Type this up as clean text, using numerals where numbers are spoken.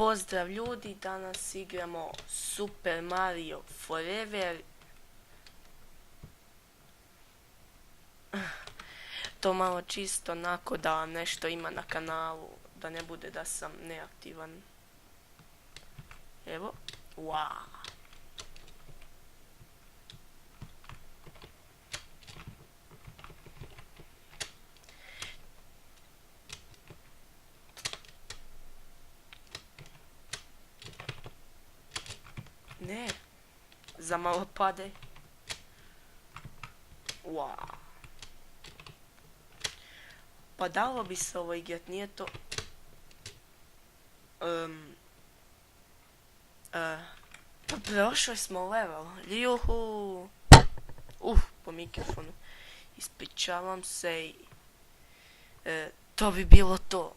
Pozdrav ljudi, danas igramo Super Mario Forever. To malo čisto onako da nešto ima na kanalu, da ne bude da sam neaktivan. Evo, wow. Ne, za malo pade. Wow. Pa dalo bi se ovo igrat, nije to... Pa prošli smo level, juhu. Po mikrofonu. Ispričavam se i... to bi bilo to.